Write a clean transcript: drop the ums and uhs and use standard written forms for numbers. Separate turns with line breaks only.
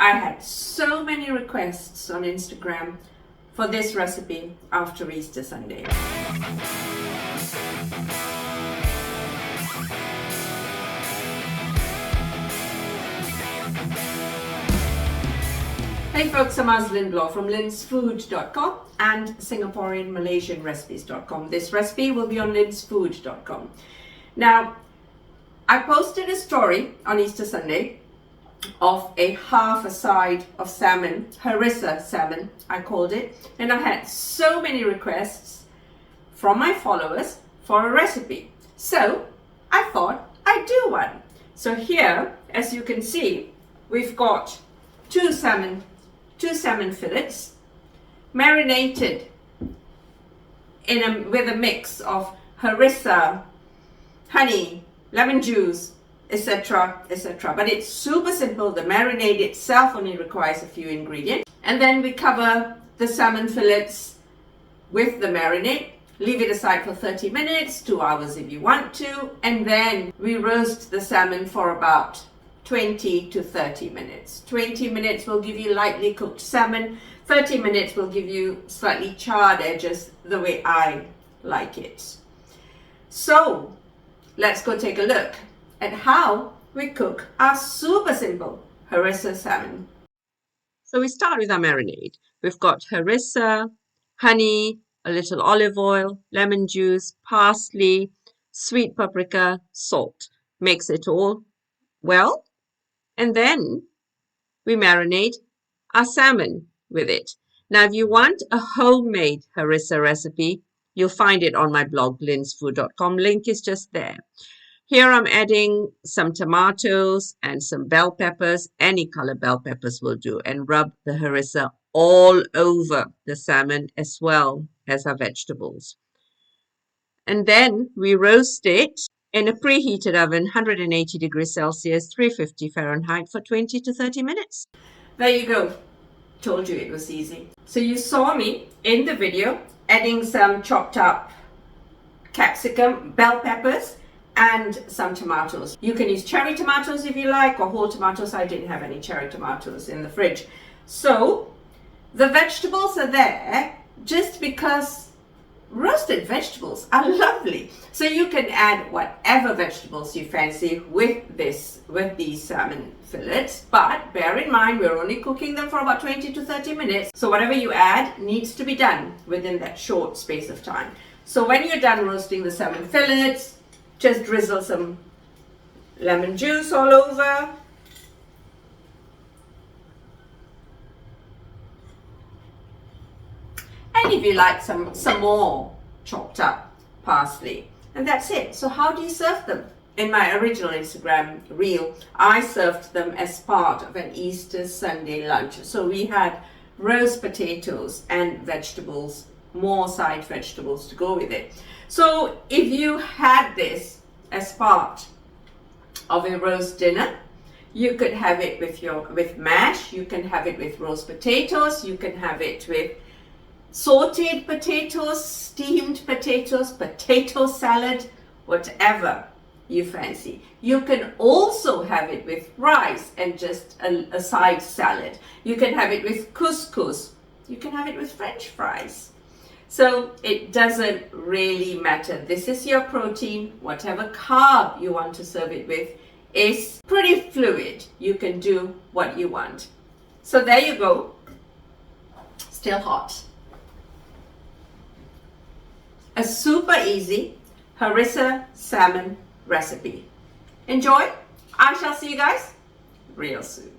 I had so many requests on Instagram for this recipe after Easter Sunday. Hey folks, I'm Lynn Bloor from linsfood.com and Singaporean Malaysian recipes.com. This recipe will be on linsfood.com. Now, I posted a story on Easter Sunday of half a side of salmon, harissa salmon, I called it, and I had so many requests from my followers for a recipe. So I thought I'd do one. So here, as you can see, we've got two salmon fillets marinated with a mix of harissa, honey, lemon juice, etc., etc. But it's super simple. The marinade itself only requires a few ingredients. And then we cover the salmon fillets with the marinade, leave it aside for 30 minutes, 2 hours if you want to, and then we roast the salmon for about 20 to 30 minutes. 20 minutes will give you lightly cooked salmon. 30 minutes will give you slightly charred edges, the way I like it. So let's go take a look at how we cook our super simple harissa salmon. So we start with our marinade. We've got harissa, honey, a little olive oil, lemon juice, parsley, sweet paprika, salt. Mix it all well. And then we marinate our salmon with it. Now, if you want a homemade harissa recipe, you'll find it on my blog, linsfood.com. Link is just there. Here I'm adding some tomatoes and some bell peppers. Any color bell peppers will do. And rub the harissa all over the salmon as well as our vegetables. And then we roast it in a preheated oven, 180 degrees Celsius, 350 Fahrenheit for 20 to 30 minutes. There you go. Told you it was easy. So you saw me in the video adding some chopped up capsicum, bell peppers, and some tomatoes. You can use cherry tomatoes if you like, or whole tomatoes. I didn't have any cherry tomatoes in the fridge. So the vegetables are there just because roasted vegetables are lovely. So you can add whatever vegetables you fancy with these salmon fillets, but bear in mind we're only cooking them for about 20 to 30 minutes. So whatever you add needs to be done within that short space of time. So when you're done roasting the salmon fillets, just drizzle some lemon juice all over. And if you like some more chopped up parsley. And that's it. So how do you serve them? In my original Instagram reel, I served them as part of an Easter Sunday lunch. So we had roast potatoes and vegetables, more side vegetables to go with it. So if you had this as part of a roast dinner, you could have it with mash, you can have it with roast potatoes, you can have it with sauteed potatoes, steamed potatoes, potato salad, whatever you fancy. You can also have it with rice and just a side salad. You can have it with couscous. You can have it with French fries. So it doesn't really matter. This is your protein. Whatever carb you want to serve it with is pretty fluid. You can do what you want. So there you go. Still hot. A super easy harissa salmon recipe. Enjoy. I shall see you guys real soon.